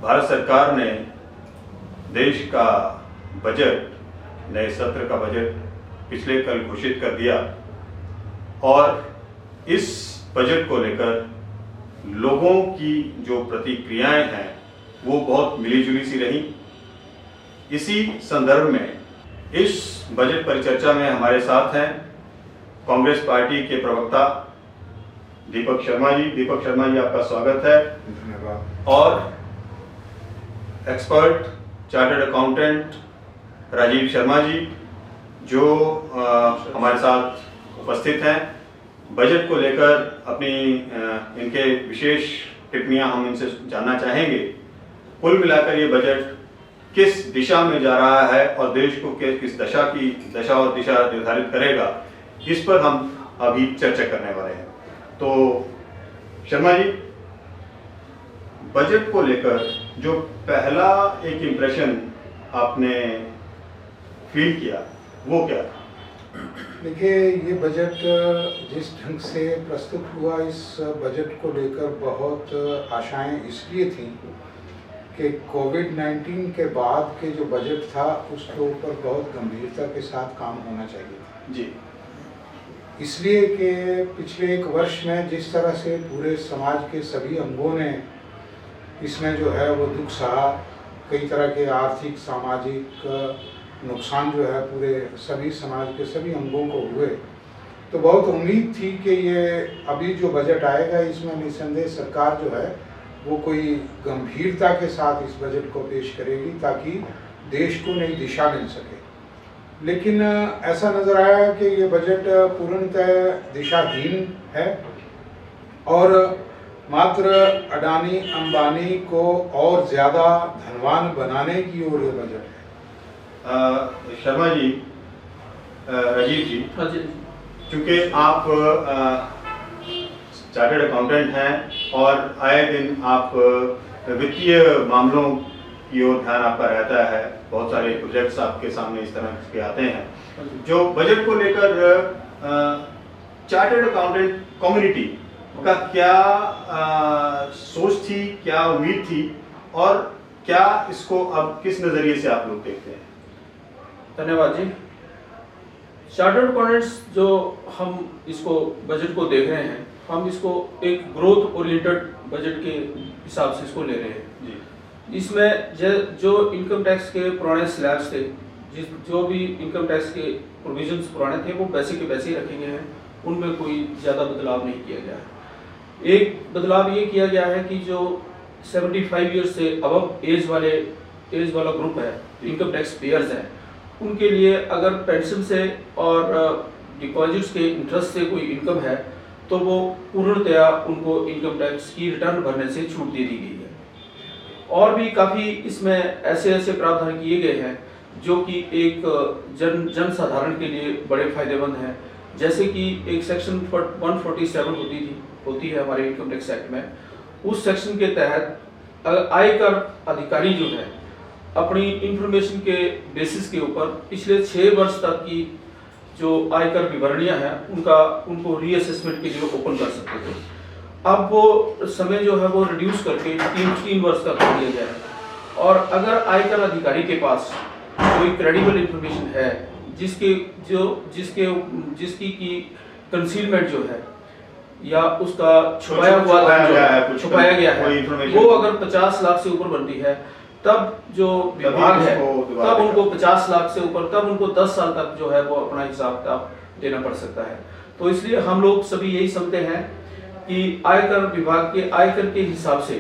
भारत सरकार ने देश का बजट, नए सत्र का बजट पिछले कल घोषित कर दिया और इस बजट को लेकर लोगों की जो प्रतिक्रियाएं हैं वो बहुत मिलीजुली सी रही। इसी संदर्भ में इस बजट परिचर्चा में हमारे साथ हैं कांग्रेस पार्टी के प्रवक्ता दीपक शर्मा जी। दीपक शर्मा जी, आपका स्वागत है। धन्यवाद। और expert chartered accountant Rajiv Sharma ji जो हमारे साथ उपस्थित हैं। बजट को लेकर अपनी इनके विशेष टिप्पणियां हम इनसे जानना चाहेंगे। कुल मिलाकर ये बजट किस दिशा में जा रहा है और देश को किस दशा और दिशा निर्धारित करेगा, इस पर हम अभी चर्चा करने वाले हैं। तो शर्मा जी, बजट को लेकर जो पहला एक इम्प्रेशन आपने फील किया वो क्या था? देखिए, ये बजट जिस ढंग से प्रस्तुत हुआ, इस बजट को लेकर बहुत आशाएं इसलिए थी कि कोविड-19 के बाद के जो बजट था उसके ऊपर बहुत गंभीरता के साथ काम होना चाहिए जी। इसलिए कि पिछले एक वर्ष में जिस तरह से पूरे समाज के सभी अंगों ने इसमें जो है वो दुख सहा, कई तरह के आर्थिक सामाजिक नुकसान जो है पूरे सभी समाज के सभी अंगों को हुए, तो बहुत उम्मीद थी कि ये अभी जो बजट आएगा इसमें निस्संदेह सरकार जो है वो कोई गंभीरता के साथ इस बजट को पेश करेगी ताकि देश को नई दिशा मिल सके। लेकिन ऐसा नज़र आया कि ये बजट पूर्णतः दिशाहीन है और मात्र अडानी अंबानी को और ज़्यादा धनवान बनाने की ओर ये बजट है। शर्मा जी, राजीव जी, चूँकि आप चार्टर्ड अकाउंटेंट हैं और आए दिन आप वित्तीय मामलों की ओर ध्यान आपका रहता है, बहुत सारे प्रोजेक्ट्स आपके सामने इस तरह के आते हैं। जो बजट को लेकर चार्टर्ड अकाउंटेंट कम्युनिटी का क्या सोच थी, क्या उम्मीद थी और क्या इसको अब किस नज़रिए से आप लोग देखते हैं? धन्यवाद जी। चार्टर्ड अकाउंटेंट्स जो हम इसको बजट को देख रहे हैं, हम इसको एक ग्रोथ ओरिएंटेड बजट के हिसाब से इसको ले रहे हैं जी। इसमें जो इनकम टैक्स के पुराने स्लैब्स थे, जो भी इनकम टैक्स के प्रोविजंस पुराने थे वो वैसे के वैसे ही रखे गए हैं, उनमें कोई ज़्यादा बदलाव नहीं किया गया है। एक बदलाव ये किया गया है कि जो 75 ईयर्स से अबव एज वाला ग्रुप है, इनकम टैक्स पेयर्स हैं, उनके लिए अगर पेंशन से और डिपॉजिट्स के इंटरेस्ट से कोई इनकम है तो वो पूर्णतया उनको इनकम टैक्स की रिटर्न भरने से छूट दे दी गई है। और भी काफ़ी इसमें ऐसे प्रावधान किए गए हैं जो कि एक जन साधारण के लिए बड़े फायदेमंद हैं। जैसे कि एक सेक्शन 147 होती है हमारे इनकम टैक्स एक्ट में। उस सेक्शन के तहत आयकर अधिकारी जो है अपनी इंफॉर्मेशन के बेसिस के ऊपर पिछले 6 वर्ष तक की जो आयकर विवरणियां हैं उनको रीअसेसमेंट के लिए ओपन कर सकते थे। अब वो समय जो है वो रिड्यूस करके 3 वर्ष तक कर दिया गया है। और अगर आयकर अधिकारी के पास कोई क्रेडिबल इंफॉर्मेशन है जिसकी की कंसीलमेंट जो है या उसका छुपाया गया है, वो अगर 50 लाख से ऊपर बनती है तब जो विभाग है तब उनको 50 लाख से ऊपर तब उनको 10 साल तक जो है वो अपना हिसाब किताब देना पड़ सकता है। तो इसलिए हम लोग सभी यही समझते हैं कि आयकर विभाग के आयकर के हिसाब से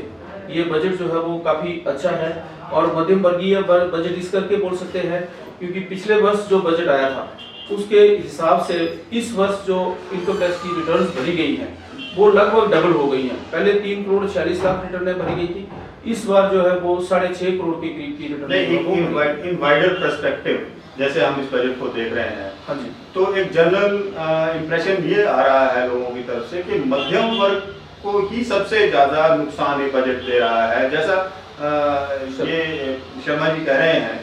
ये बजट जो है वो काफ़ी अच्छा है और मध्यम वर्गीय बजट इस करके बोल सकते हैं क्योंकि पिछले वर्ष जो बजट आया था उसके हिसाब से इस वर्ष जो इनकम टैक्स की रिटर्न्स भरी गई हैं वो लगभग डबल हो गई हैं। पहले 3 करोड़ 40 लाख रिटर्नें भरी गई थी, इस बार जो है वो 6.5 करोड़ के करीब की रिटर्न। इन वाइडर पर्सपेक्टिव जैसे हम इस बजट को देख रहे हैं, हाँ जी, तो एक जनरल इम्प्रेशन ये आ रहा है लोगों की तरफ से कि मध्यम वर्ग को ही सबसे ज्यादा नुकसान ये बजट दे रहा है, जैसा ये शर्मा जी कह रहे हैं।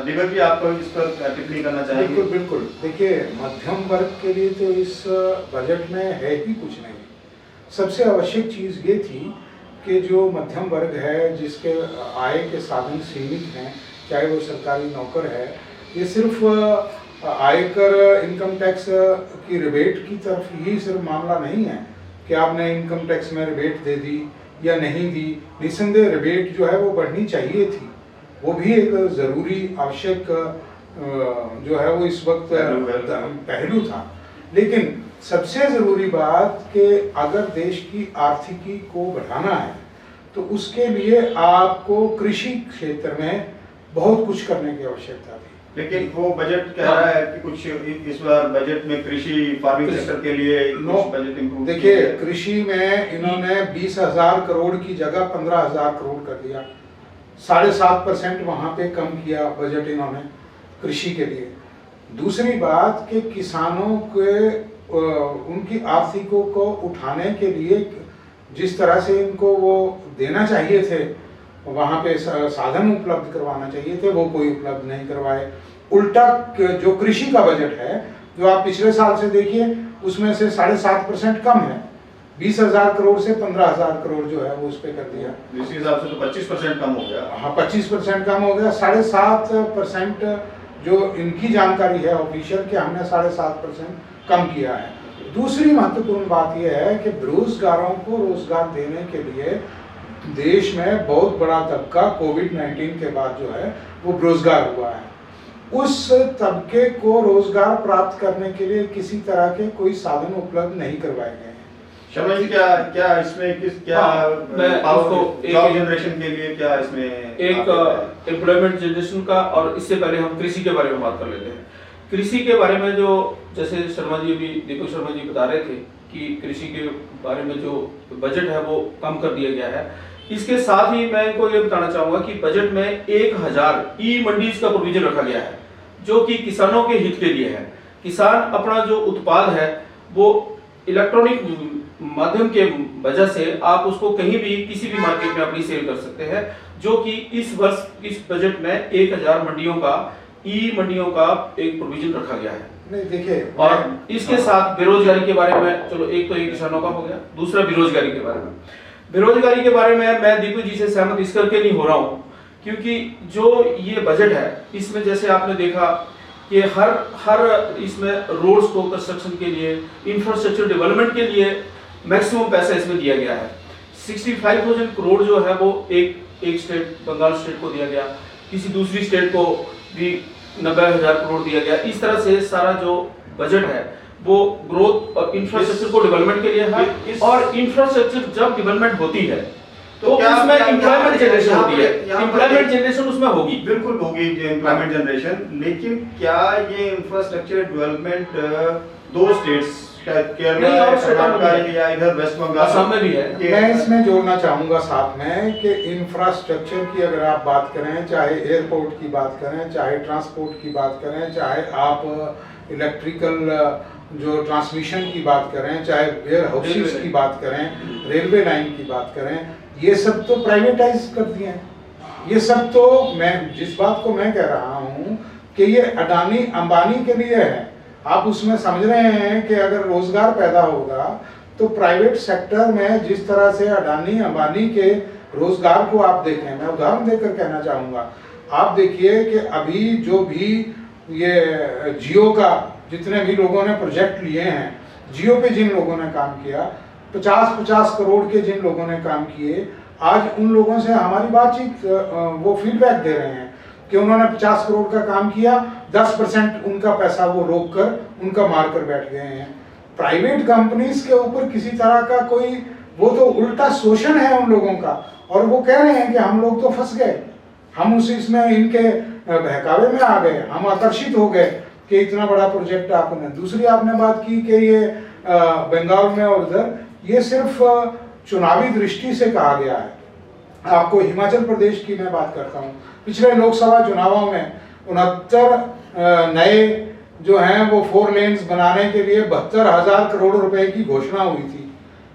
दीपक जी, आपको इस पर टिप्पणी करना चाहेंगे? बिल्कुल बिल्कुल। देखिए, मध्यम वर्ग के लिए तो इस बजट में है ही कुछ नहीं। सबसे आवश्यक चीज़ ये थी के जो मध्यम वर्ग है, जिसके आय के साधन सीमित हैं, चाहे वो सरकारी नौकर है, ये सिर्फ आयकर इनकम टैक्स की रिबेट की तरफ ही सिर्फ मामला नहीं है कि आपने इनकम टैक्स में रिबेट दे दी या नहीं दी। निस्संदेह रिबेट जो है वो बढ़नी चाहिए थी, वो भी एक ज़रूरी आवश्यक जो है वो इस वक्त पहलू था। लेकिन सबसे ज़रूरी बात कि अगर देश की आर्थिकी को बढ़ाना है तो उसके लिए आपको कृषि क्षेत्र में बहुत कुछ करने की आवश्यकता थी। लेकिन वो बजट कह रहा है कि कुछ इस बार बजट में कृषि फार्मिंग सेक्टर के लिए कुछ बजट इंप्रूव। देखिए, कृषि में इन्होंने 20,000 करोड़ की जगह 15,000 करोड़ कर दिया, 7.5% वहाँ पे कम किया बजट इन्होंने कृषि के लिए। दूसरी बात कि किसानों के उनकी आर्थिकों को उठाने के लिए जिस तरह से इनको वो देना चाहिए थे, वहाँ पे साधन उपलब्ध करवाना चाहिए थे, वो कोई उपलब्ध नहीं करवाए। उल्टा जो कृषि का बजट है, जो आप पिछले साल से देखिए, उसमें से 7.5% कम है। 20,000 करोड़ से 15,000 करोड़ जो है वो उस पर कर दिया। इस हिसाब से तो 25% कम हो गया। हाँ, 25% कम हो गया। 7.5% जो इनकी जानकारी है ऑफिशियल कि हमने 7.5% कम किया है। दूसरी महत्वपूर्ण बात यह है कि बेरोजगारों को रोजगार देने के लिए देश में बहुत बड़ा तबका कोविड-19 के बाद जो है वो बेरोजगार हुआ है। उस तबके को रोजगार प्राप्त करने के लिए किसी तरह के कोई साधन उपलब्ध नहीं करवाए गए हैं। शर्मा जी, क्या इसमें जॉब जनरेशन के लिए क्या इसमें एक एम्प्लॉयमेंट जनरेशन का, और इससे पहले हम कृषि के बारे में बात कर लेते हैं। कृषि के बारे में जो जैसे शर्मा जी अभी दीपक शर्मा जी बता रहे थे कि कृषि के बारे में जो बजट है वो कम कर दिया गया है। इसके साथ ही मैं इनको ये बताना चाहूंगा कि बजट में 1000 ई मंडीज का प्रोविजन रखा गया है, जो कि किसानों के हित के लिए है। किसान अपना जो उत्पाद है वो इलेक्ट्रॉनिक माध्यम के वजह से आप उसको कहीं भी किसी भी मार्केट में अपनी सेल कर सकते हैं, जो कि इस वर्ष इस बजट में 1000 मंडियों का ई मंडियों का एक प्रोविजन रखा गया है। नहीं, देखिए, और इसके साथ बेरोजगारी के बारे में, चलो एक तो ये किसानों का हो गया, दूसरा बेरोजगारी के बारे में। बेरोजगारी के बारे में मैं दीपू जी से सहमत इस करके नहीं हो रहा हूँ, क्योंकि जो ये बजट है इसमें जैसे आपने देखा कि हर इसमें रोड्स को कंस्ट्रक्शन के लिए, इंफ्रास्ट्रक्चर डेवलपमेंट के लिए मैक्सिमम पैसा इसमें दिया गया है। 65,000 करोड़ जो है वो एक स्टेट बंगाल स्टेट को दिया गया, किसी दूसरी स्टेट को भी 90,000 करोड़ दिया गया। इस तरह से सारा जो बजट है वो ग्रोथ और इंफ्रास्ट्रक्चर को डेवलपमेंट के लिए है। और इंफ्रास्ट्रक्चर जब डेवलपमेंट होती है तो उसमें एम्प्लॉयमेंट जनरेशन होती है, एम्प्लॉयमेंट जनरेशन उसमें होगी, बिल्कुल होगी एम्प्लॉयमेंट जनरेशन। लेकिन क्या ये इंफ्रास्ट्रक्चर डेवलपमेंट दो स्टेट्स केरला या इधर वेस्ट बंगाल असम में भी है? मैं इसमें जोड़ना चाहूँगा साथ में कि इंफ्रास्ट्रक्चर की अगर आप बात करें, चाहे एयरपोर्ट की बात करें, चाहे ट्रांसपोर्ट की बात करें, चाहे आप इलेक्ट्रिकल जो ट्रांसमिशन की बात करें, चाहे वेयर हाउसेस की बात करें, रेलवे लाइन की बात करें, ये सब तो प्राइवेटाइज कर दिए हैं। ये सब तो मैं जिस बात को मैं कह रहा हूँ कि ये अडानी अंबानी के लिए है। आप उसमें समझ रहे हैं कि अगर रोजगार पैदा होगा तो प्राइवेट सेक्टर में जिस तरह से अडानी अंबानी के रोजगार को आप देखें, मैं उदाहरण देकर कहना चाहूँगा, आप देखिए कि अभी जो भी ये जियो का जितने भी लोगों ने प्रोजेक्ट लिए हैं, जियो पे जिन लोगों ने काम किया, 50-50 करोड़ के जिन लोगों ने काम किए, आज उन लोगों से हमारी बातचीत वो फीडबैक दे रहे हैं कि उन्होंने 50 करोड़ का काम किया, 10% उनका पैसा वो रोक कर उनका मार कर बैठ गए हैं। प्राइवेट कंपनीज के ऊपर किसी तरह का कोई, वो तो उल्टा शोषण है उन लोगों का, और वो कह रहे हैं कि हम लोग तो फंस गए, हम उस इसमें इनके बहकावे में आ गए, हम आकर्षित हो गए कि इतना बड़ा प्रोजेक्ट आपने। दूसरी आपने बात की कि ये बंगाल में और उधर, ये सिर्फ चुनावी दृष्टि से कहा गया है। आपको हिमाचल प्रदेश की मैं बात करता हूँ, पिछले लोकसभा चुनावों में 69 नए जो हैं वो 4 लेन्स बनाने के लिए 72,000 करोड़ रुपए की घोषणा हुई थी,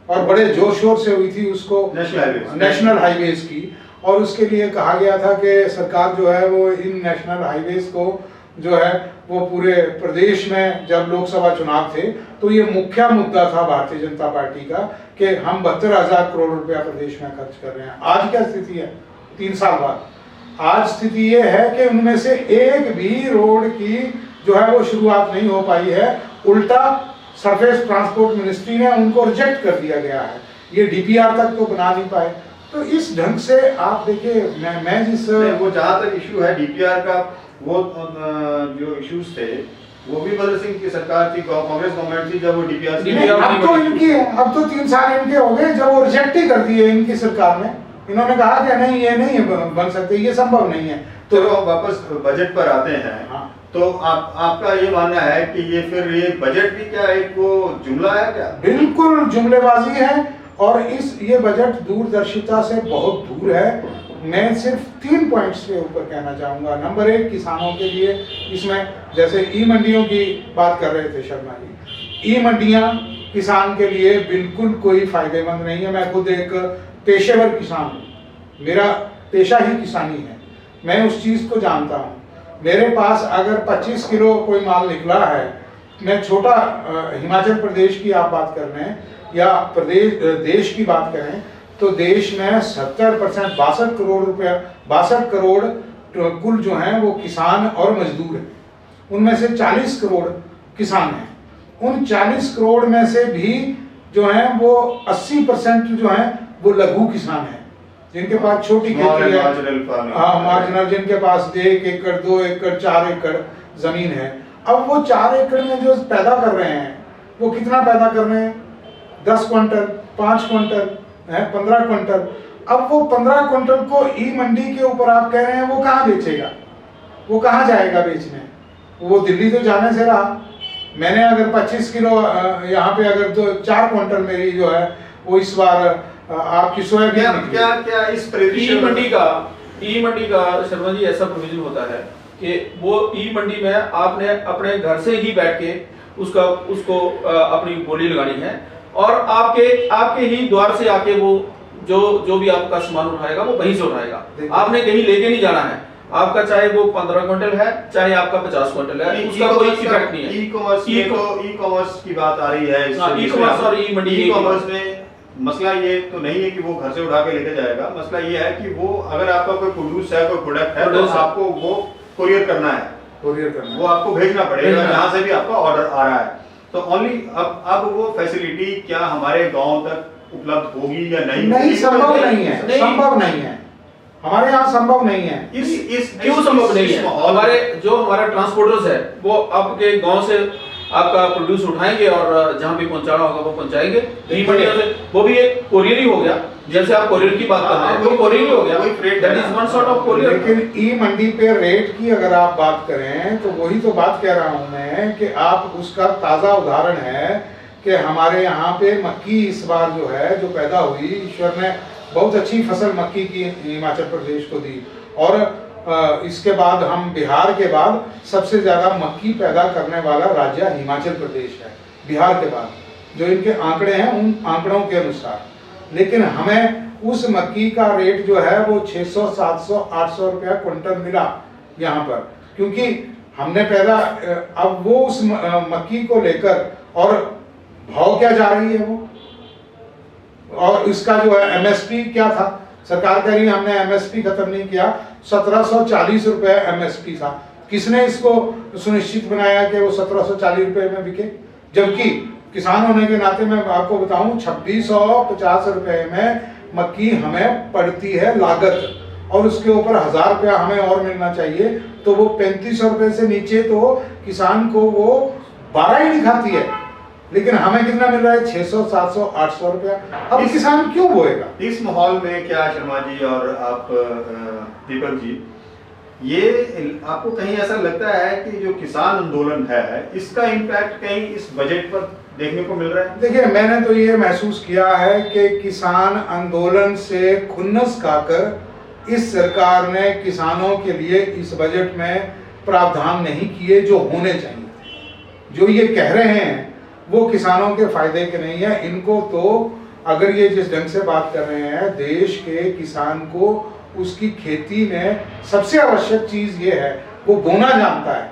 और बड़े जोर शोर से हुई थी उसको नेशनल हाईवेज की। और उसके लिए कहा गया था कि सरकार जो है वो इन नेशनल हाईवेज को जो है वो पूरे प्रदेश में जब लोकसभा चुनाव थे तो ये मुख्य मुद्दा था भारतीय जनता पार्टी का कि हम 72,000 करोड़ रुपया प्रदेश में खर्च कर रहे हैं। आज क्या स्थिति है 3 साल बाद? आज स्थिति ये है कि उनमें से एक भी रोड की जो है वो शुरुआत नहीं हो पाई है, उल्टा सरफेस ट्रांसपोर्ट मिनिस्ट्री ने उनको रिजेक्ट कर दिया गया है, ये डीपीआर तक तो बना नहीं पाए। तो इस ढंग से आप देखिए, मैं जिस वो जहाँ तक इशू है डीपीआर का, वो जो इश्यूज थे वो भी भगत सिंह की सरकार थी, कांग्रेस गवर्नमेंट थी जब वो डीपीआर अब तो इनकी है, अब तो 3 साल इनके हो गए जब वो रिजेक्ट ही कर दिए इनकी सरकार ने। इन्होंने कहा कि नहीं ये नहीं बन सकते, ये संभव नहीं है। तो वापस बजट पर आते हैं। हाँ। तो आपका ये मानना है कि ये फिर ये बजट भी क्या एक वो जुमला है क्या? बिल्कुल जुमलेबाजी है, और ये बजट दूरदर्शिता से बहुत दूर है। मैं सिर्फ 3 पॉइंट्स के ऊपर कहना चाहूँगा। नंबर 1, किसानों के लिए इसमें जैसे ई मंडियों की बात कर रहे थे शर्मा जी, ई मंडियाँ किसान के लिए बिल्कुल कोई फायदेमंद नहीं है। मैं खुद एक पेशेवर किसान हूँ, मेरा पेशा ही किसानी है, मैं उस चीज़ को जानता हूँ। मेरे पास अगर 25 किलो कोई माल निकला है, मैं छोटा हिमाचल प्रदेश की आप बात कर रहे हैं या देश की बात करें तो देश में 70% 62 करोड़ रुपया 62 करोड़ कुल जो हैं वो किसान और मजदूर हैं। उनमें से 40 करोड़ किसान हैं। उन 40 करोड़ में से भी जो हैं वो 80% जो हैं वो लघु किसान हैं, जिनके पास छोटी खेती है, हाँ मार्जिनल, जिनके पास 1 एकड़ 2 एकड़ 4 एकड़ जमीन है। अब वो 4 एकड़ में जो पैदा कर रहे हैं वो कितना पैदा कर रहे हैं? 10 क्विंटल, 5 क्विंटल, 15 क्विंटल। अब वो 15 क्विंटल को ई मंडी के ऊपर आप कह रहे हैं वो कहाँ बेचेगा, वो कहाँ जाएगा बेचने? वो दिल्ली तो जाने से रहा। मैंने अगर 25 किलो यहाँ पे अगर 4 क्विंटल मेरी जो है वो इस बार आपकी सोयाबीन क्या इस ई मंडी का शर्मा जी ऐसा प्रोविजन होता है कि वो ई मंडी में आपने अपने घर से ही बैठ के उसको अपनी बोली लगानी है, और आपके ही द्वार से आके वो जो भी आपका सामान उठाएगा वो वहीं से उठाएगा। आपने कहीं लेके नहीं जाना है, आपका चाहे वो 15 क्विंटल है चाहे आपका 50 क्विंटल है, उसका कोई इफेक्ट नहीं है। ई कॉमर्स की बात आ रही है। ई कॉमर्स और ई मंडी, ई कॉमर्स में मसला ये तो नहीं है कि वो घर से उठा के लेके जाएगा। मसला ये है कि वो अगर आपका कोई प्रोड्यूस है, कोई प्रोडक्ट है, तो आपको वो कुरियर करना है, वो आपको भेजना पड़ेगा जहाँ से भी आपका ऑर्डर आ रहा है। तो ओनली अब वो फैसिलिटी क्या हमारे गांव तक उपलब्ध होगी या नहीं? नहीं, संभव नहीं है, संभव नहीं है, हमारे यहाँ संभव नहीं है। इस क्यों संभव नहीं है? हमारा ट्रांसपोर्टर्स है वो आपके गांव से आपका प्रोड्यूस उठाएंगे और जहां भी पहुंचाना होगा वो पहुंचाएंगे। ई मंडियों से वो भी एक कोरियर ही हो गया, जैसे आप कोरियर की बात कर रहे हैं, वो कोरियर ही हो गया, that is one sort of courier. लेकिन ई मंडी पे रेट की अगर आप बात करें तो वही तो बात कह रहा हूं मैं कि आप उसका ताज़ा उदाहरण है कि हमारे यहाँ पे मक्की इस बार जो है जो पैदा हुई, ईश्वर ने बहुत अच्छी फसल मक्की की हिमाचल प्रदेश को दी, और इसके बाद हम बिहार के बाद सबसे ज़्यादा मक्की पैदा करने वाला राज्य हिमाचल प्रदेश है, बिहार के बाद जो इनके आंकड़े हैं उन आंकड़ों के अनुसार। लेकिन हमें उस मक्की का रेट जो है वो 600, 700, 800 रुपया क्विंटल मिला यहाँ पर, क्योंकि हमने पैदा अब वो उस मक्की को लेकर, और भाव क्या जा रही है वो, और इसका जो है एमएसपी क्या था, सरकार कह रही है हमने एमएसपी खत्म नहीं किया, 1740 रुपए एमएसपी था। किसने इसको सुनिश्चित बनाया कि वो 1740 रुपए में बिके? जबकि किसान होने के नाते मैं आपको बताऊं 2650 रुपए में मक्की हमें पड़ती है लागत, और उसके ऊपर 1000 रुपया हमें और मिलना चाहिए, तो वो 3500 रुपए से नीचे तो किसान को वो 12 ही नहीं खाती है। लेकिन हमें कितना मिल रहा है? 600, 700, 800 रुपया। अब किसान क्यों बोएगा? इस माहौल में क्या शर्मा जी और आप दीपक जी, ये आपको कहीं ऐसा लगता है कि जो किसान आंदोलन है इसका इम्पैक्ट कहीं इस बजट पर देखने को मिल रहा है? देखिए, मैंने तो ये महसूस किया है कि किसान आंदोलन से खुन्नस खाकर इस सरकार ने किसानों के लिए इस बजट में प्रावधान नहीं किए जो होने चाहिए। जो ये कह रहे हैं वो किसानों के फायदे के नहीं है। इनको तो अगर ये जिस ढंग से बात कर रहे हैं, देश के किसान को उसकी खेती में सबसे आवश्यक चीज ये है वो बोना जानता है,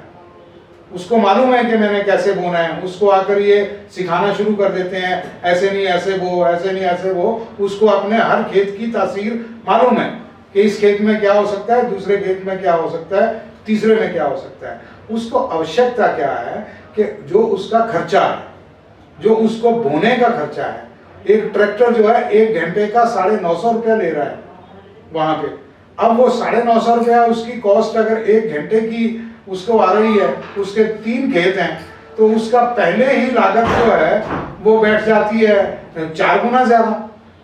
उसको मालूम है कि मैंने कैसे बोना है, उसको आकर ये सिखाना शुरू कर देते हैं, ऐसे नहीं ऐसे बो, ऐसे नहीं ऐसे बो। उसको अपने हर खेत की तासीर मालूम है कि इस खेत में क्या हो सकता है, दूसरे खेत में क्या हो सकता है, तीसरे में क्या हो सकता है। उसको आवश्यकता क्या है कि जो उसका खर्चा है, जो उसको बोने का खर्चा है, एक ट्रैक्टर जो है 1 घंटे का 950 रुपया ले रहा है वहां पे। अब वो 950 रुपया उसकी कॉस्ट अगर 1 घंटे की उसको आ रही है, उसके 3 खेत हैं, तो उसका पहले ही लागत जो है वो बैठ जाती है 4 गुना ज्यादा।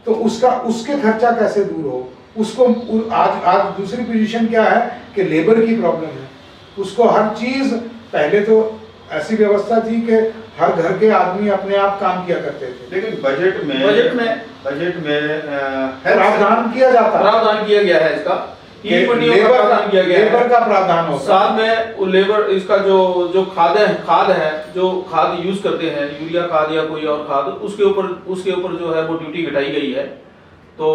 तो उसके खर्चा कैसे दूर हो। उसको आज दूसरी पोजीशन क्या है कि लेबर की प्रॉब्लम है। उसको हर चीज, पहले तो ऐसी व्यवस्था थी कि हर घर के आदमी अपने आप काम किया करते थे, लेकिन बजट में प्रावधान किया जाता है, प्रावधान किया गया है इसका, लेबर का प्रावधान होता है। साथ में लेबर इसका जो खाद है जो खाद यूज करते हैं, यूरिया खाद या कोई और खाद, उसके ऊपर जो है वो ड्यूटी घटाई गई है। तो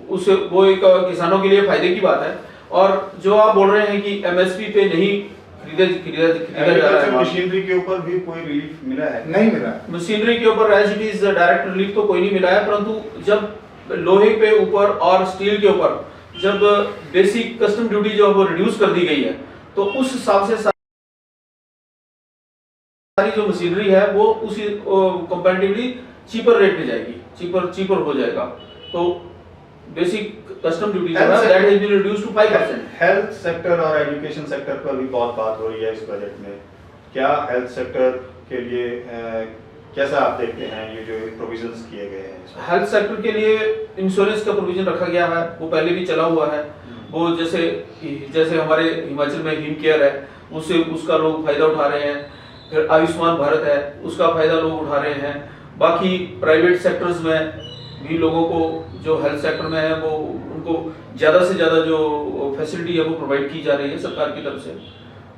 उससे वो एक किसानों के लिए फायदे की बात है। और जो आप बोल रहे हैं कि एमएसपी पे नहीं खरीदा जा रहा है, मशीनरी के ऊपर भी कोई रिलीफ मिला है? नहीं मिला। मशीनरी के ऊपर as it is direct relief तो कोई नहीं मिला है, परंतु जब लोहे पे ऊपर और स्टील के ऊपर जब बेसिक कस्टम ड्यूटी जो है वो रिड्यूस कर दी गई है, तो उस हिसाब से सारी जो मशीनरी है वो उसी कंपैरेटिवली चीपर रेट पे जाएगी, चीपर हो जाएगा। तो बेसिक कस्टम ड्यूटी जो है that has been reduced to 5%। Health sector और एजुकेशन सेक्टर पर भी बहुत बात हो रही है इस बजट में। क्या हेल्थ सेक्टर के लिए कैसा आप देखते हैं ये जो प्रोविजंस किए गए हैं? हेल्थ सेक्टर के लिए इंश्योरेंस का प्रोविजन रखा गया है, वो पहले भी चला हुआ है। वो जैसे हमारे हिमाचल में हिम केयर है, उसका लोग फायदा उठा रहे हैं। फिर आयुष्मान भारत है, उसका फायदा लोग उठा रहे हैं। बाकी प्राइवेट सेक्टर्स में भी लोगों को जो हेल्थ सेक्टर में है वो उनको ज़्यादा से ज़्यादा जो फैसिलिटी है वो प्रोवाइड की जा रही है सरकार की तरफ से।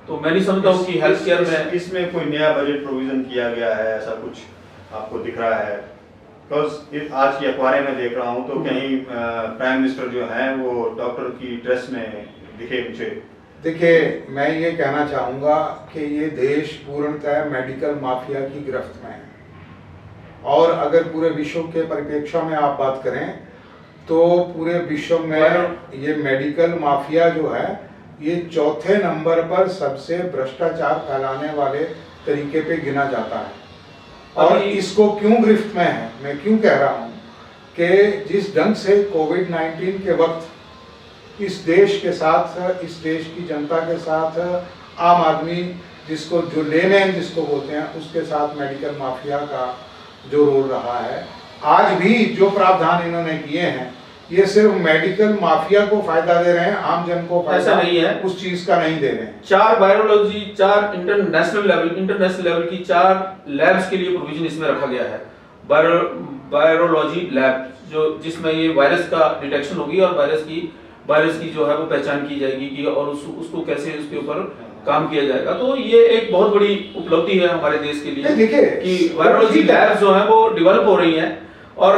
तो मैं नहीं समझता हूँ कि हेल्थ केयर में इसमें कोई नया बजट प्रोविजन किया गया है, ऐसा कुछ आपको दिख रहा है? बिकॉज आज की अखबारें में देख रहा हूँ तो कहीं प्राइम मिनिस्टर जो हैं वो डॉक्टर की ड्रेस में दिखे मुझे। देखिए, मैं ये कहना चाहूँगा कि ये देश पूर्णतः मेडिकल माफिया की गिरफ्त में है। और अगर पूरे विश्व के परिप्रेक्ष्य में आप बात करें तो पूरे विश्व में ये मेडिकल माफिया जो है ये 4थे नंबर पर सबसे भ्रष्टाचार फैलाने वाले तरीके पे गिना जाता है। और इसको क्यों गिरफ्त में है, मैं क्यों कह रहा हूँ कि जिस ढंग से कोविड-19 के वक्त इस देश के साथ, इस देश की जनता के साथ आम आदमी जिसको जो लेमैन जिसको बोलते हैं उसके साथ मेडिकल माफिया का जो रोल रहा है, आज भी जो प्रावधान इन्होंने किए हैं ये सिर्फ मेडिकल माफिया को फायदा दे रहे हैं, आम जन को फायदा नहीं है, उस चीज का नहीं दे रहे हैं। 4 वायरोलॉजी, 4 इंटरनेशनल लेवल की 4 लैब्स के लिए प्रोविजन इसमें रखा गया है। वायरोलॉजी लैब जिसमें ये वायरस का डिटेक्शन होगी और वायरस की जो है वो पहचान की जाएगी कि और उसको कैसे उसके ऊपर काम किया जाएगा। तो ये एक बहुत बड़ी उपलब्धि है हमारे देश के लिए कि वायरोलॉजी लैब्स जो हैं वो डेवलप हो रही हैं। और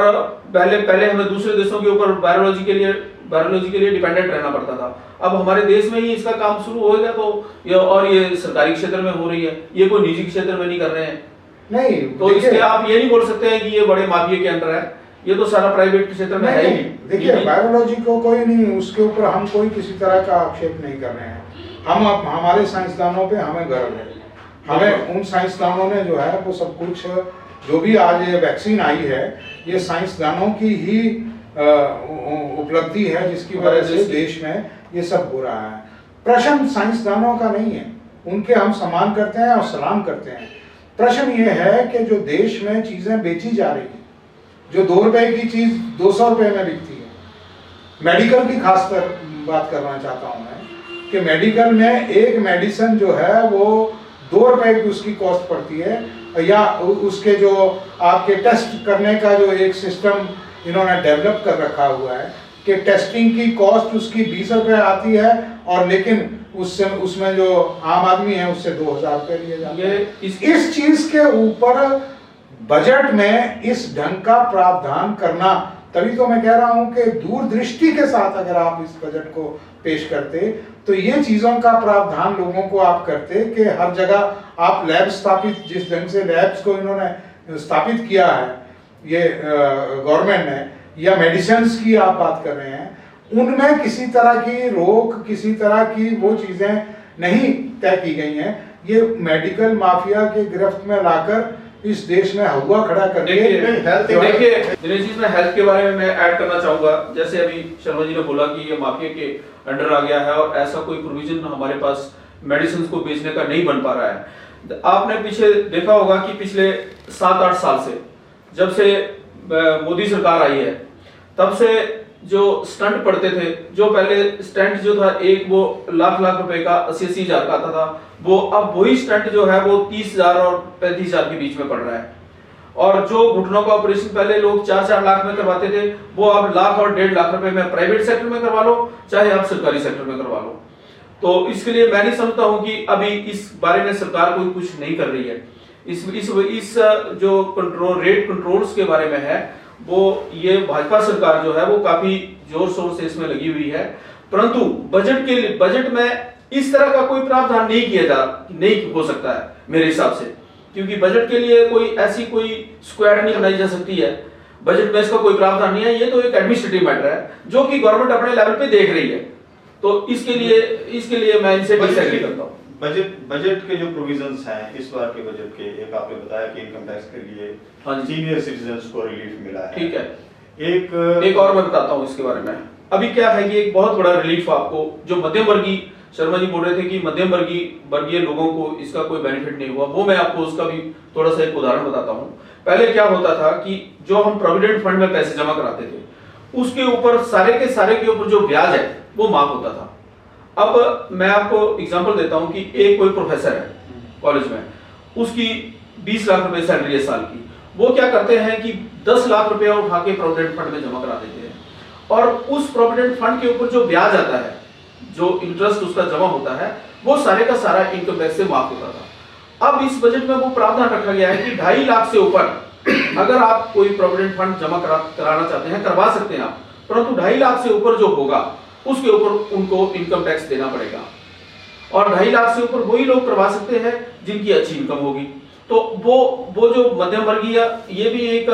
पहले हमें दूसरे देशों के ऊपर वायरोलॉजी के लिए डिपेंडेंट रहना पड़ता था। अब हमारे देश में ही इसका काम शुरू हो गया, तो ये सरकारी क्षेत्र में हो रही है, ये कोई निजी क्षेत्र में नहीं कर रहे हैं। नहीं, तो इसलिए आप ये नहीं बोल सकते हैं कि ये बड़े माफिया के अंडर है, ये तो सारा प्राइवेट क्षेत्र में है ही। देखिए, वायरोलॉजी को कोई नहीं, उसके ऊपर हम कोई किसी तरह का आक्षेप नहीं कर रहे हैं। हमारे साइंसदानों पे हमें गर्व है। हमें उन साइंसदानों ने जो है वो सब कुछ, जो भी आज ये वैक्सीन आई है ये साइंसदानों की ही उपलब्धि है जिसकी वजह से देश में ये सब हो रहा है। प्रश्न साइंसदानों का नहीं है, उनके हम सम्मान करते हैं और सलाम करते हैं। प्रश्न ये है कि जो देश में चीजें बेची जा रही है, जो 2 रुपए की चीज 200 रुपए में बिकती है, मेडिकल की खासकर बात करना चाहता हूँ मैं कि मेडिकल में एक मेडिसिन जो है वो 2 रुपए की उसकी कॉस्ट पड़ती है, या उसके जो आपके टेस्ट करने का जो एक सिस्टम इन्होंने डेवलप कर रखा हुआ है कि टेस्टिंग की कॉस्ट उसकी 20 रुपए आती है, और लेकिन उसमें जो आम आदमी है उससे 2000 रुपए लिए जाते हैं। इस चीज के ऊपर बजट में इस ढंग का प्रावधान करना तभी तो मैं कह रहा हूं कि दूरदृष्टि के साथ अगर आप इस बजट को पेश करते तो ये चीज़ों का प्रावधान लोगों को आप करते कि हर जगह आप लैब स्थापित, जिस ढंग से लैब्स को इन्होंने स्थापित किया है ये गवर्नमेंट ने, या मेडिसिन्स की आप बात कर रहे हैं, उनमें किसी तरह की रोक, किसी तरह की वो चीज़ें नहीं तय की गई हैं। ये मेडिकल माफिया के गिरफ्त में लाकर इस देश में हुआ खड़ा करके देखिए दिनेश जी, मैं हेल्थ के बारे में मैं ऐड करना चाहूंगा। जैसे अभी शर्मा जी ने बोला कि ये माफिया के अंडर आ गया है और ऐसा कोई प्रोविजन हमारे पास मेडिसिन को बेचने का नहीं बन पा रहा है। आपने पीछे देखा होगा कि पिछले 7-8 साल से, जब से मोदी सरकार आई है, तब से जो स्टंट पड़ते थे, जो पहले स्टंट जो था एक वो लाख रुपए का 80-80 हजार का आता था, वो अब वही स्टंट जो है वो 30,000 और 35,000 के बीच में पड़ रहा है। और जो घुटनों का ऑपरेशन पहले लोग 4-4 लाख में करवाते थे, वो अब लाख और 1.5 लाख रुपए में प्राइवेट सेक्टर में करवा लो, चाहे आप सरकारी सेक्टर में करवा लो। तो इसके लिए मैं नहीं समझता हूं कि अभी इस बारे में सरकार कोई कुछ नहीं कर रही है। इस जो रेट कंट्रोल्स के बारे में है, वो ये भाजपा सरकार जो है वो काफी जोर शोर से इसमें लगी हुई है, परंतु बजट में इस तरह का कोई प्रावधान नहीं हो सकता है मेरे हिसाब से, क्योंकि बजट के लिए कोई स्क्वाड नहीं बनाई जा सकती है। बजट में इसका कोई प्रावधान नहीं है, ये तो एक एडमिनिस्ट्रेटिव मैटर है जो कि गवर्नमेंट अपने लेवल पे देख रही है। तो इसके लिए मैं इनसे डिसएग्री करता हूँ। बजट के जो प्रोविजंस हैं इस बार के बजट के, एक आपने बताया कि इनकम टैक्स के लिए सीनियर सिटीजन्स को रिलीफ मिला है। ठीक है, एक और मैं बताता हूँ इसके बारे में। अभी क्या है कि एक बहुत बड़ा रिलीफ आपको, जो मध्यम वर्गीय, शर्मा जी बोल रहे थे कि मध्यम वर्गीय लोगों को इसका कोई बेनिफिट नहीं हुआ, वो मैं आपको उसका भी थोड़ा सा एक उदाहरण बताता हूँ। पहले क्या होता था कि जो हम प्रोविडेंट फंड में पैसे जमा कराते थे, उसके ऊपर सारे के ऊपर जो ब्याज है वो माफ होता था। अब मैं आपको एग्जांपल देता हूं कि एक कोई प्रोफेसर है कॉलेज में, उसकी 20 लाख रुपए सैलरी है साल की, वो क्या करते हैं कि 10 लाख रुपया उठा के प्रोविडेंट फंड में जमा करा देते हैं, और उस प्रोविडेंट फंड के ऊपर जो ब्याज आता है, जो इंटरेस्ट उसका जमा होता है, वो सारे का सारा इनकम टैक्स से माफ होता था। अब इस बजट में वो प्रावधान रखा गया है कि 2.5 लाख से ऊपर अगर आप कोई प्रोविडेंट फंड जमा कराना चाहते हैं, करवा सकते हैं आप, परंतु 2.5 लाख से ऊपर जो होगा उसके ऊपर उनको इनकम टैक्स देना पड़ेगा। और 2.5 लाख से ऊपर वही लोग करवा सकते हैं जिनकी अच्छी इनकम होगी। तो वो जो मध्यम वर्गीय, ये भी एक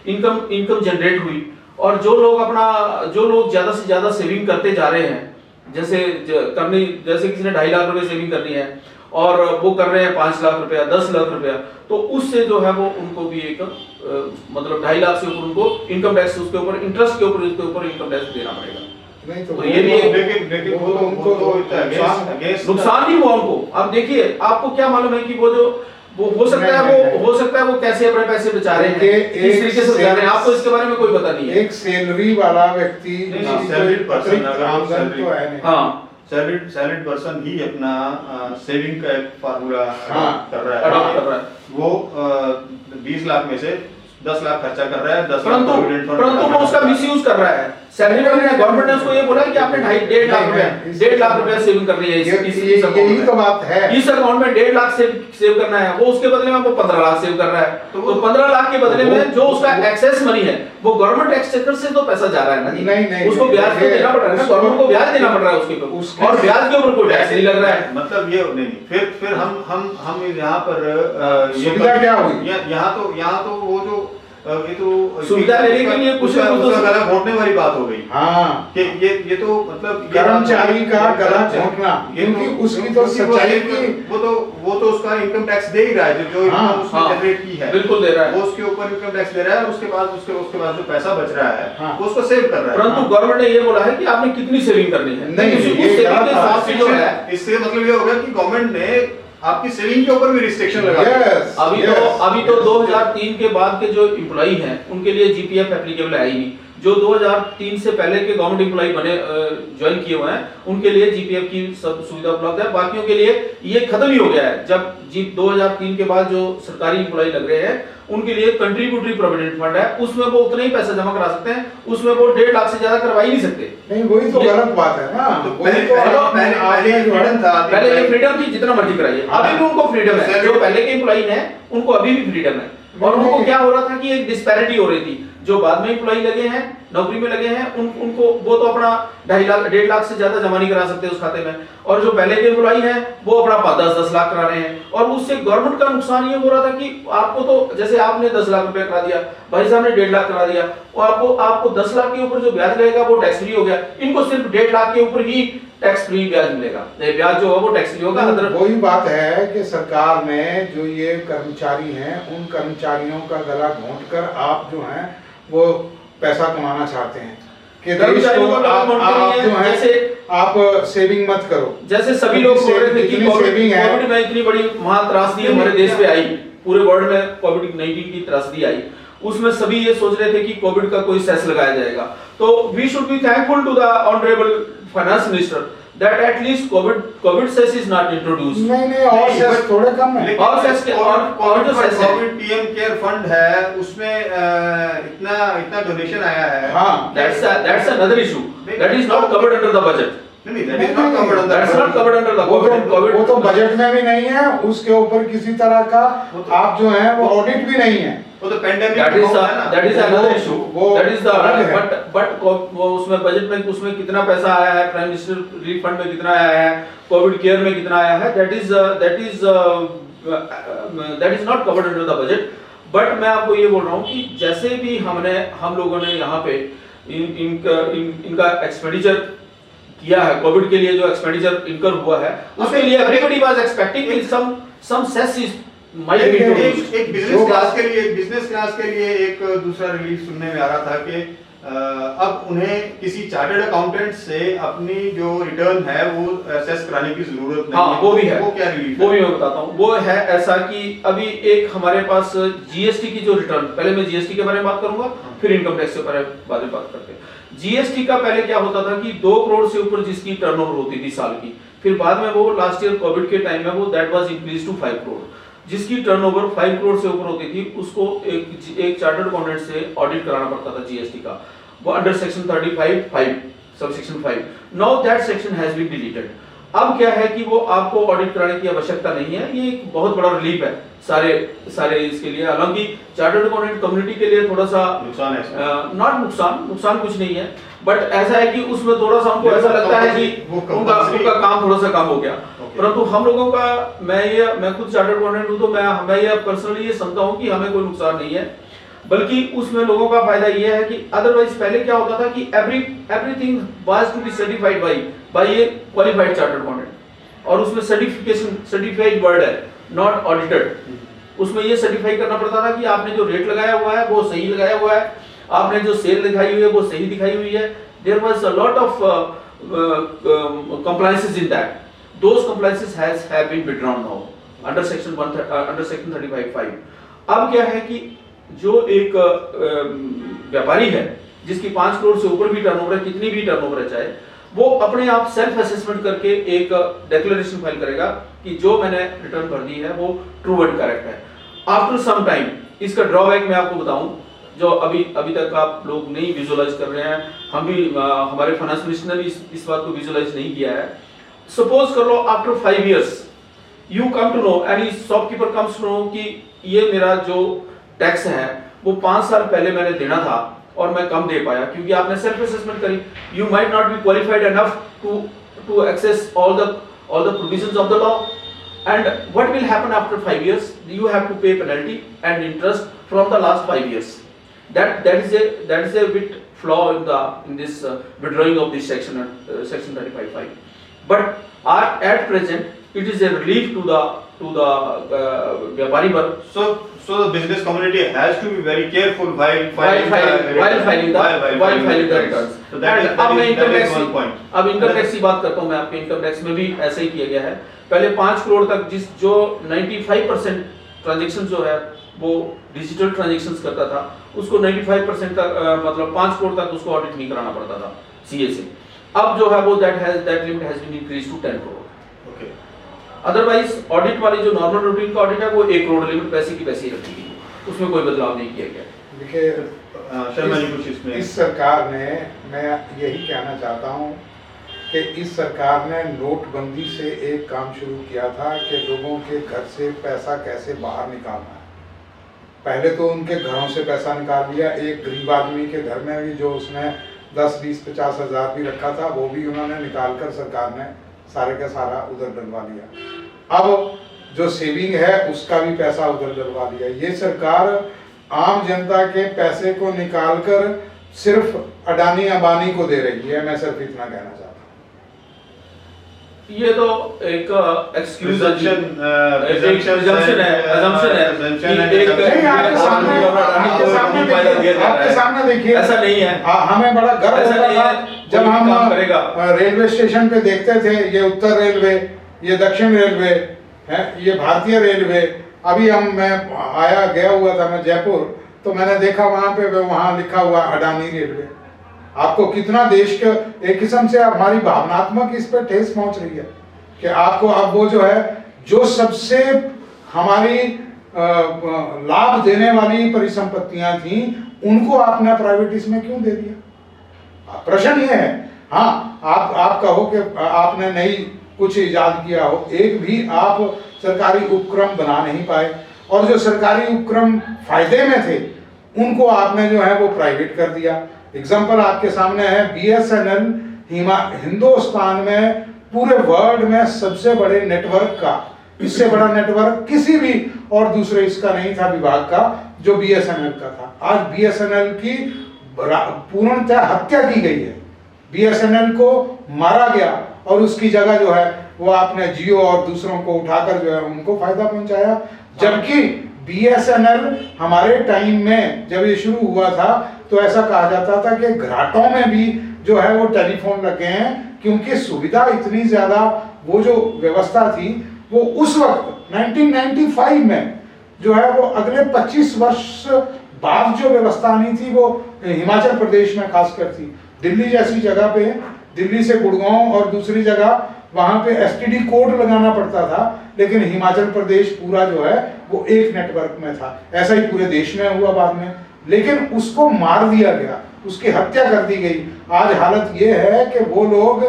इनकम जनरेट हुई। और जो लोग ज्यादा से ज्यादा सेविंग करते जा रहे हैं, जैसे किसी ने 2.5 लाख रुपए सेविंग करनी है और वो कर रहे हैं 5 लाख रुपया, 10 लाख रुपया, तो उससे जो है वो उनको भी एक मतलब 2.5 लाख से ऊपर उनको इनकम टैक्स, उसके ऊपर इंटरेस्ट के ऊपर इनकम टैक्स देना पड़ेगा। नहीं तो ये भी लेकिन उनको नुकसान नहीं हुआ उनको। अब देखिए, आपको क्या मालूम है कि वो हो सकता है वो कैसे अपने पैसे बचा रहे हैं, किस तरीके से बचा रहे हैं, आपको इसके बारे में कोई पता नहीं है। एक सैलरी वाला व्यक्ति, सैलरीड पर्सन, तो सैलरीड पर्सन ही अपना सेविंग का एक फार्मूला कर रहा है। वो 20 लाख में से 10 लाख खर्चा कर रहा है, 10 लाख परंतु वो उसका मिसयूज कर रहा है। सैलरी गवर्नमेंट ने उसको ये बोला कि आपने 1.5 लाख रुपया सेविंग करनी है, यही तो बात है। इस अकाउंट में 1.5 लाख सेव करना है, वो उसके बदले में वो 15 लाख सेव कर रहा है। तो 15 लाख के बदले में जो उसका एक्सेस मनी है, वो गवर्नमेंट एक्सचेकर से तो पैसा जा रहा है ना जी। नहीं, उसको ब्याज तो देना पड़ रहा है ना, गवर्नमेंट को ब्याज देना पड़ रहा है उसके ऊपर, और ब्याज के ऊपर कोई टैक्स नहीं लग रहा है। मतलब ये नहीं, फिर हम यहाँ पर सुविधा क्या हुई? यहाँ तो वो जो ये तो सुविधा लेने के लिए कुछ गला घोटने वाली बात हो गई। हाँ, कि ये तो मतलब कर्मचारी का गला घोटना, क्योंकि उसकी तो सच्चाई की वो तो उसका इनकम टैक्स दे ही रहा है, जो इनकम उसने जनरेट की है, बिल्कुल दे रहा है, वो उसके ऊपर इनकम टैक्स दे रहा है, और उसके बाद जो पैसा बच रहा है वो उसको सेव कर रहा है। परंतु गवर्नमेंट ने ये बोला है कि आपने कितनी सेविंग करनी है। नहीं, इससे मतलब ये होगा कि गवर्नमेंट ने आपकी सेविंग के ऊपर भी रिस्ट्रिक्शन लगा दिया। अभी तो 2003 के बाद के जो एम्प्लॉई हैं उनके लिए जीपीएफ एप्लीकेबल है ही नहीं। जो 2003 से पहले के गवर्नमेंट एम्प्लॉई ज्वाइन किए हुए हैं, उनके लिए जीपीएफ की सब सुविधा उपलब्ध है। बाकियों के लिए ये खत्म ही हो गया है। जब 2003 के बाद जो सरकारी एम्प्लॉई लग रहे हैं, उनके लिए कंट्रीब्यूटरी प्रोविडेंट फंड है, उसमें वो उतना ही पैसा जमा करा सकते हैं, उसमें वो 1.5 लाख से ज्यादा करवा ही नहीं सकते। नहीं, वही तो गलत बात है ना। तो पहले ये फ्रीडम थी, जितना मर्जी कराइए। अभी भी उनको फ्रीडम है, जो पहले के एम्प्लॉई हैं उनको अभी भी फ्रीडम है। और उनको क्या हो रहा था कि एक डिस्पैरिटी हो रही थी, जो बाद में एम्प्लॉई लगे हैं, नौकरी में लगे हैं, उनको वो तो अपना 2.5 लाख 1.5 लाख से ज्यादा जमा नहीं करा सकते उस खाते में, और जो पहले के एम्प्लॉई हैं वो अपना 10-10 लाख करा रहे हैं। और उससे गवर्नमेंट का नुकसान ये हो रहा था कि आपको तो जैसे आपने 10 लाख रुपए करा दिया, भाई साहब ने 1.5 लाख करा दिया, और आपको 10 लाख के ऊपर जो ब्याज लगेगा वो टैक्स फ्री हो गया। इनको सिर्फ 1.5 लाख के ऊपर ही टैक्स फ्री ब्याज मिलेगा, ब्याज जो है वो टैक्स फ्री होगा। वही बात है कि सरकार ने जो ये कर्मचारी हैं उन कर्मचारियों का गला घोंट कर आप जो हैं वो पैसा कमाना चाहते हैं कि देश को आप जो है आप सेविंग मत करो। जैसे सभी लोग बोल रहे थे कि कोविड में इतनी बड़ी महात्रासदी हमारे देश पे आई, पूरे वर्ल्ड में कोविड-19 की त्रासदी आई, उसमें सभी ये सोच रहे थे कि कोविड का कोई सेस लगाया जाएगा। तो we should be thankful to the honourable finance minister that at least COVID cess is not introduced. नहीं और सेस थोड़े कम है। और सेस के और जो सेस है कोविड पीएम केयर फंड है उसमें इतना डोनेशन आया है। हां, that's another issue, that is not covered under the budget. नहीं, that is not covered under that's not covered under the COVID। वो तो बजट में भी नहीं है, उसके ऊपर किसी तरह का आप जो है वो ऑडिट भी नहीं है। वो तो pandemic that is another issue, that is the but वो उसमें बजट में उसमें कितना पैसा आया है, प्राइम मिनिस्टर रिलीफ फंड में कितना आया है, कोविड केयर में कितना आया है, that is not covered under the budget। But मैं आपको ये बोल रहा हूँ कि जैसे भी हम लोगों ने यहाँ पे इनका एक्सपेंडिचर किया है, कोविड के लिए जो एक्सपेंडिचर इनकर हुआ है उसके लिए एवरीबॉडी वाज एक्सपेक्टिंग कि some cess is might be introduced. एक बिजनेस क्लास के लिए एक दूसरा रिलीफ सुनने में आ रहा था कि अब उन्हें किसी चार्टर्ड अकाउंटेंट से अपनी जो रिटर्न है वो असेस कराने की जरूरत नहीं। हाँ, वो भी है। वो क्या रिलीफ वो भी मैं बताता हूँ। वो है ऐसा कि अभी एक हमारे पास जीएसटी की जो रिटर्न, पहले मैं जीएसटी के बारे में बात करूंगा फिर इनकम टैक्स के बारे में बात करते हैं। जीएसटी का पहले क्या होता था कि 2 करोड़ से ऊपर जिसकी टर्नओवर होती थी साल की, फिर बाद में वो लास्ट ईयर कोविड के टाइम में वो that was increase to 5 crore. जिसकी टर्नओवर 5 करोड़ से ऊपर होती थी उसको एक चार्टर्ड अकाउंटेंट से ऑडिट कराना पड़ता था जीएसटी का, वो अंडर सेक्शन 35(5) सब section 5। Now that section has been deleted. अब क्या है कि वो आपको ऑडिट कराने की आवश्यकता नहीं है। ये एक बहुत बड़ा रिलीफ है सारे इसके लिए। हालांकि चार्टर्ड अकाउंटेंट कम्युनिटी के लिए थोड़ा सा नुकसान है, नॉट नुकसान कुछ नहीं है, बट ऐसा है कि उसमें थोड़ा सा उनको ऐसा लगता है कि उनका काम थोड़ा सा कम हो गया। परंतु हम लोगों का, मैं खुद चार्टर्ड अकाउंटेंट हूं तो मैं ये पर्सनली ये समझता हूं कि हमें कोई नुकसान नहीं है, बल्कि उसमें लोगों का फायदा ये है कि अदरवाइज पहले क्या होता था कि everything was to be certified by a qualified chartered accountant, और उसमें सर्टिफाइड वर्ड है, नॉट ऑडिटेड। उसमें ये सर्टिफाई करना पड़ता था कि आपने जो रेट लगाया हुआ है वो सही लगाया हुआ है, आपने जो सेल दिखाई हुई है वो सही दिखाई हुई है। There was a lot of compliances in that. Those compliances have been withdrawn now under section 35(5). अब क्या है कि जो एक व्यापारी है जिसकी 5 करोड़ से ऊपर भी टर्नओवर है, कितनी भी टर्नओवर है चाहे, वो अपने आप सेल्फ असेसमेंट करके एक डिक्लेरेशन फाइल करेगा कि जो मैंने रिटर्न भर दी है वो ट्रू एंड करेक्ट है। आफ्टर सम टाइम, इसका ड्रॉबैक मैं आपको बताऊं जो अभी तक आप लोग नहीं विजुअलाइज कर रहे हैं, हम भी हमारे फाइनेंस मिनिस्टर ने भी इस बात को विजुअलाइज नहीं किया है। सपोज कर लो after 5 years you come to know, any shopkeeper comes to know कि ये मेरा जो टैक्स है वो 5 साल पहले मैंने देना था और मैं कम दे पाया क्योंकि आपने सेल्फ असेसमेंट करी। You might not be qualified enough to access all the provisions of the law, and what will happen after 5 years? You have to pay penalty and interest from the last 5 years. That is a bit flaw in this withdrawing of this section 35(5). But at present it is a relief to the vyapari work. So the business community has to be very careful while filing the returns. So that is one point. अब income tax की बात करता हूँ मैं। आपके income tax में भी ऐसा ही किया गया है। पहले 5 करोड़ तक जो 95% ट्रांजैक्शन जो है वो डिजिटल ट्रांजैक्शंस करता था, उसको 95% तक मतलब 5 करोड़ तक उसको ऑडिट नहीं कराना पड़ता था सीए से। अब जो है वो that limit has been increase to 10 crore. Okay. Otherwise audit वाली जो नॉर्मल रूटीन का ऑडिट है वो 1 करोड़ लिमिट पैसे की पैसे ही रखी गई, उसमें कोई बदलाव नहीं किया गया। देखिए शर्मा जी कुछ इसमें इस सरकार ने, मैं यही कहना चाहता हूँ कि इस सरकार ने नोटबंदी से एक काम शुरू किया था कि लोगों के घर से पैसा कैसे बाहर निकालना है। पहले तो उनके घरों से पैसा निकाल लिया, एक गरीब आदमी के घर में भी जो उसने 10, 20, 50 हज़ार भी रखा था वो भी उन्होंने निकाल कर सरकार ने सारे का सारा उधर डलवा लिया। अब जो सेविंग है उसका भी पैसा उधर डलवा लिया। ये सरकार आम जनता के पैसे को निकाल कर सिर्फ अडानी अंबानी को दे रही है। मैं सिर्फ इतना कहना चाहता हूँ। ये तो एक एक्सक्यूज Presumption, presumption है, assumption है कि एक नहीं, आपके सामने देखिए, ऐसा नहीं है। हमें बड़ा गर्व ऐसा होता नहीं था है, जब कोई हम काम करेगा। रेलवे स्टेशन पे देखते थे, ये उत्तर रेलवे, ये दक्षिण रेलवे है, ये भारतीय रेलवे। अभी मैं गया हुआ था मैं जयपुर, तो मैंने देखा वहाँ पे वहाँ लिखा हुआ अडानी रेलवे। आपको कितना देश के एक किस्म से हमारी भावनात्मक इस पर ठेस पहुंच रही है कि आपको अब वो जो है जो सबसे हमारी लाभ देने वाली परिसंपत्तियां थी उनको आपने प्राइवेट इसमें क्यों दे दिया? प्रश्न ये है। हाँ, आप कहो कि आपने नई कुछ इजाद किया हो, एक भी आप सरकारी उपक्रम बना नहीं पाए, और जो सरकारी उपक्रम फायदे में थे उनको आपने जो है वो प्राइवेट कर दिया। एग्जाम्पल आपके सामने है, BSNL हिंदुस्तान में पूरे वर्ल्ड में सबसे बड़े नेटवर्क का, इससे बड़ा नेटवर्क किसी भी और दूसरे इसका नहीं था विभाग का जो BSNL का था। आज BSNL की पूर्णतः हत्या की गई है, BSNL को मारा गया और उसकी जगह जो है वो आपने जियो और दूसरों को उठाकर जो है उनको फायदा पहुंचाया। जबकि BSNL हमारे टाइम में जब ये शुरू हुआ था तो ऐसा कहा जाता था कि घराटों में भी जो है वो टेलीफोन लगे हैं, क्योंकि सुविधा इतनी ज्यादा, वो जो व्यवस्था थी वो उस वक्त 1995 में जो है वो अगले 25 वर्ष बाद जो व्यवस्था आनी थी वो हिमाचल प्रदेश में खासकर थी। दिल्ली जैसी जगह पे, दिल्ली से गुड़गांव और दूसरी जगह वहां पे STD कोड लगाना पड़ता था, लेकिन हिमाचल प्रदेश पूरा जो है वो एक नेटवर्क में था। ऐसा ही पूरे देश में हुआ बाद में, लेकिन उसको मार दिया गया, उसकी हत्या कर दी गई। आज हालत ये है कि वो लोग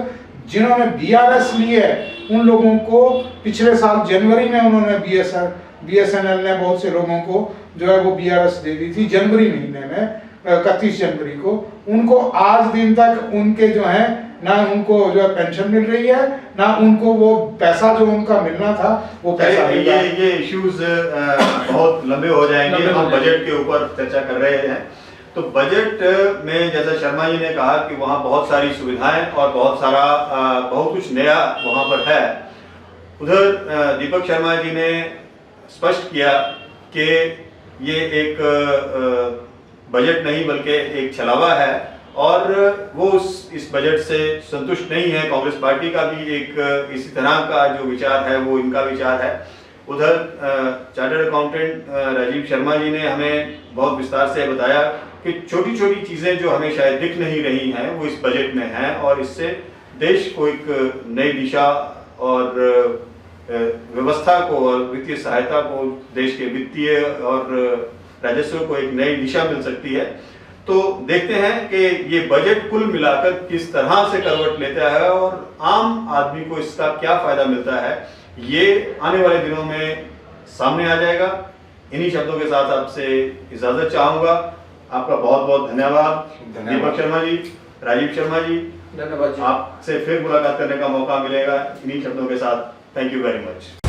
जिन्होंने BRS ली है उन लोगों को पिछले साल जनवरी में उन्होंने BSNL ने बहुत से लोगों को जो है वो BRS दे दी थी जनवरी महीने में, 31 जनवरी को। उनको आज दिन तक उनके जो है ना उनको जो है पेंशन मिल रही है, ना उनको वो पैसा जो उनका मिलना था वो पैसा मिल रहा है। ये इश्यूज बहुत लंबे हो जाएंगे। हम बजट के ऊपर चर्चा कर रहे हैं, तो बजट में जैसा शर्मा जी ने कहा कि वहाँ बहुत सारी सुविधाएं और बहुत कुछ नया वहाँ पर है। उधर दीपक शर्मा जी ने स्पष्ट किया कि ये एक बजट नहीं बल्कि एक छलावा है, और वो इस बजट से संतुष्ट नहीं है। कांग्रेस पार्टी का भी एक इसी तरह का जो विचार है वो इनका विचार है। उधर चार्टर्ड अकाउंटेंट राजीव शर्मा जी ने हमें बहुत विस्तार से बताया कि छोटी छोटी चीज़ें जो हमें शायद दिख नहीं रही हैं वो इस बजट में हैं, और इससे देश को एक नई दिशा और व्यवस्था को और वित्तीय सहायता को, देश के वित्तीय और राजस्व को एक नई दिशा मिल सकती है। तो देखते हैं कि ये बजट कुल मिलाकर किस तरह से करवट लेता है और आम आदमी को इसका क्या फायदा मिलता है, ये आने वाले दिनों में सामने आ जाएगा। इन्हीं शब्दों के साथ आपसे इजाजत चाहूंगा। आपका बहुत बहुत धन्यवाद दीपक शर्मा जी, राजीव शर्मा जी, धन्यवाद जी। आपसे फिर मुलाकात करने का मौका मिलेगा इन्हीं शब्दों के साथ। Thank you very much.